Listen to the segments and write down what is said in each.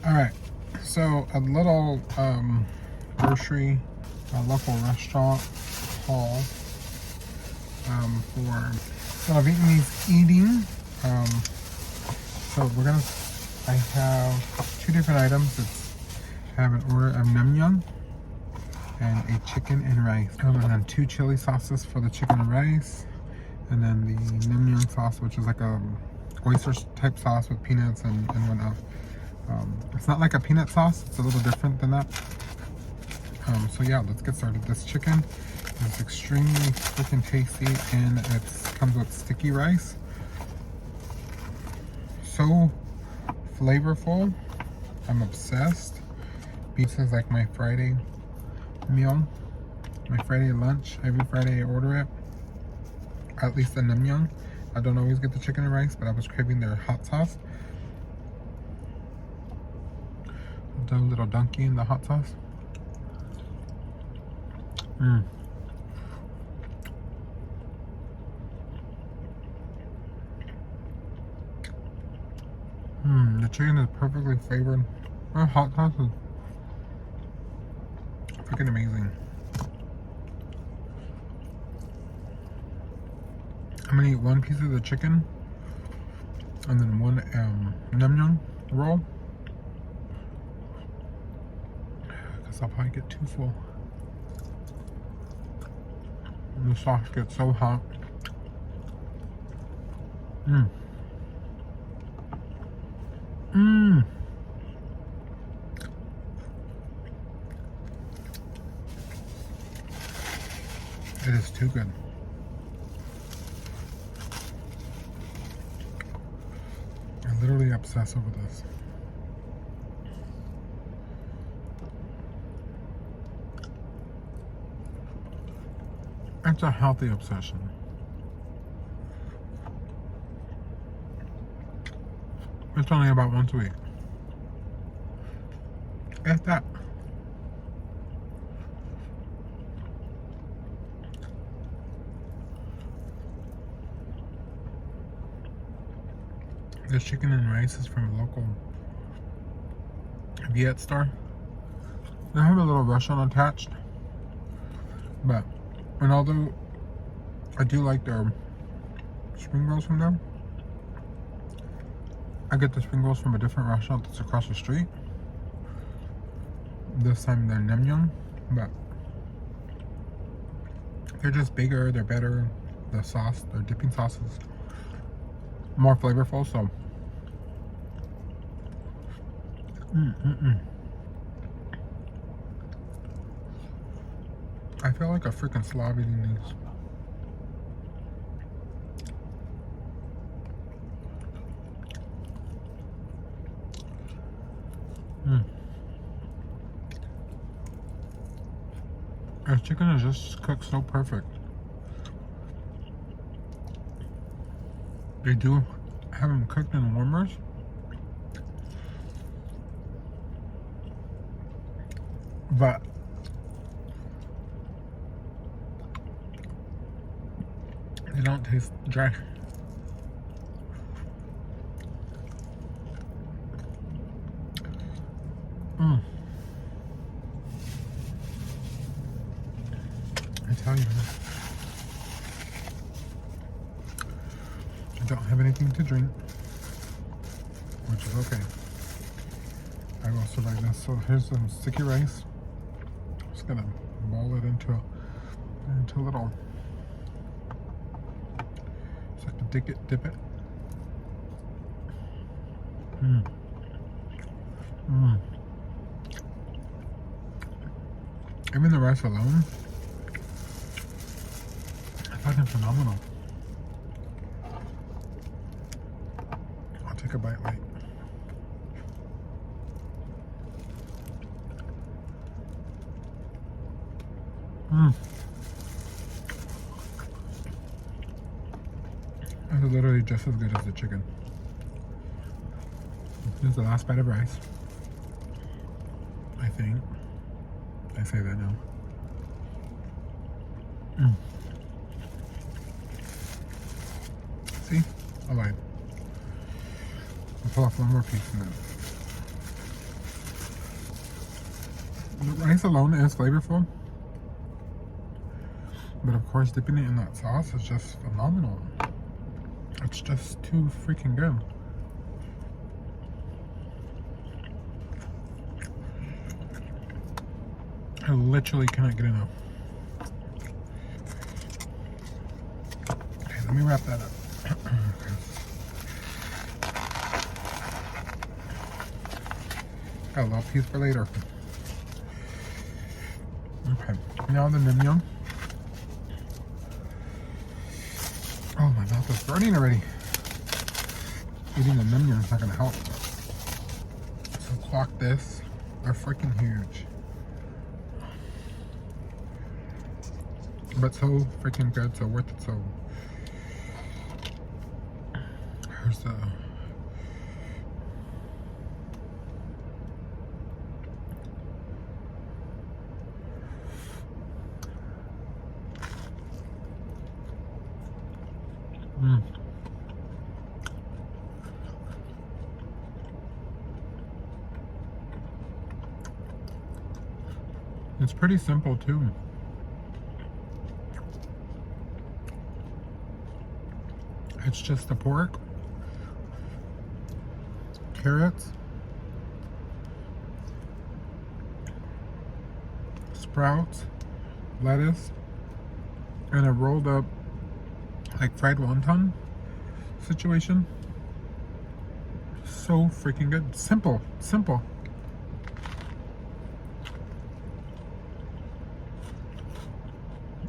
Alright, so a little grocery, local restaurant haul for Vietnamese eating. So I have two different items. I have an order of Nem Neung and a chicken and rice. And then two chili sauces for the chicken and rice. And then the Nem Neung sauce, which is like a oyster type sauce with peanuts and whatnot. It's not like a peanut sauce, it's a little different than that. So yeah, let's get started. This chicken is extremely freaking tasty, and it comes with sticky rice. So flavorful. I'm obsessed. Pizza is like my Friday meal, my Friday lunch. Every Friday I order it. At least the Nem Neung. I don't always get the chicken and rice, but I was craving their hot sauce. The little donkey in the hot sauce. The chicken is perfectly flavored. The hot sauce is freaking amazing. I'm gonna eat one piece of the chicken and then one Nem Neung roll, because I'll probably get too full. And the sauce gets so hot. It is too good. I'm literally obsessed over this. It's a healthy obsession. It's only about once a week. If that. This chicken and rice is from a local Viet store. They have a little restaurant attached, and although I do like their spring rolls from them, I get the spring rolls from a different restaurant that's across the street. This time they're Nem Neung, but they're just bigger, they're better. The sauce, their dipping sauce is more flavorful, so I feel like a freaking slob eating these. Our chicken is just cooked so perfect. They do have them cooked in warmers. But they don't taste dry. I tell you, I don't have anything to drink, which is okay. I will survive this. So here's some sticky rice. Just gonna boil it into a little. So I can dip it. Even the rice alone, fucking phenomenal. I'll take a bite like. It's literally just as good as the chicken. This is the last bite of rice. I think. I say that now. See? I lied. I'll pull off one more piece and then The rice alone is flavorful, but of course dipping it in that sauce is just phenomenal. It's just too freaking good. I literally cannot get enough. Okay, let me wrap that up. Got a little piece for later. Okay, now the Nem Neung. Oh, my mouth is burning already. Eating the Nem Neung is not gonna help. So clock this. They're freaking huge. But so freaking good, so worth it. So here's the It's pretty simple too. It's just the pork, carrots, sprouts, lettuce, and a rolled up like fried wonton situation. So freaking good. Simple, simple.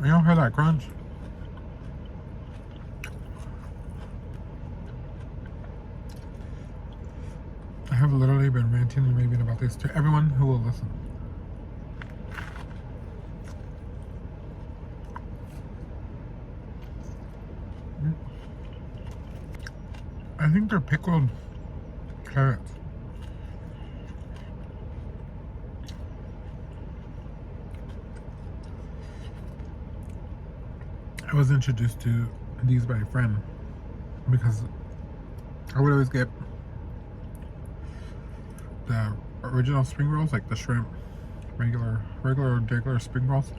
You don't hear that crunch. I have literally been ranting and raving about this to everyone who will listen. I think they're pickled carrots. I was introduced to these by a friend because I would always get the original spring rolls, like the shrimp, regular spring rolls.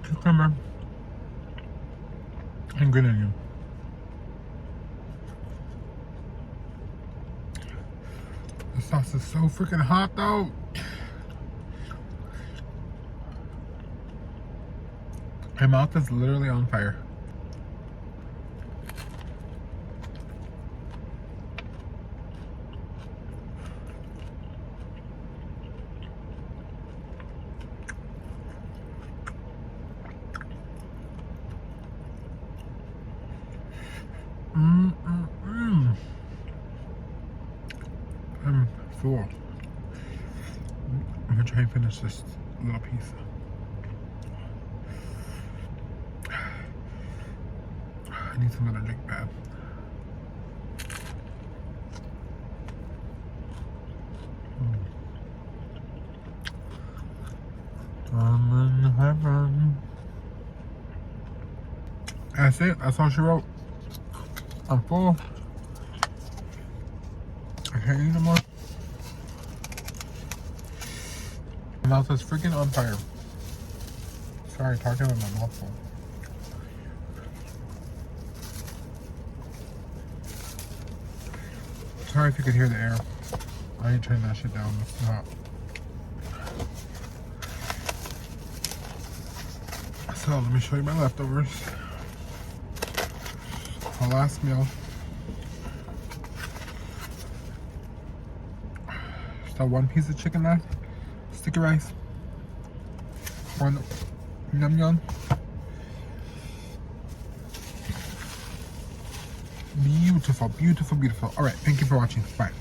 Cucumber and green onion. The sauce is so freaking hot though. My mouth is literally on fire. I'm full. I'm gonna try and finish this little piece. I need some other drink bad. I'm in heaven. That's it. That's all she wrote. I'm full. I can't eat no more. My mouth is freaking on fire. Sorry, talking with my mouth full. Sorry if you could hear the air. I ain't turning that shit down. It's not. So let me show you my leftovers. My last meal. Just one piece of chicken left, sticky rice, one Nem Neung, Beautiful, beautiful, beautiful. All right, thank you for watching. Bye.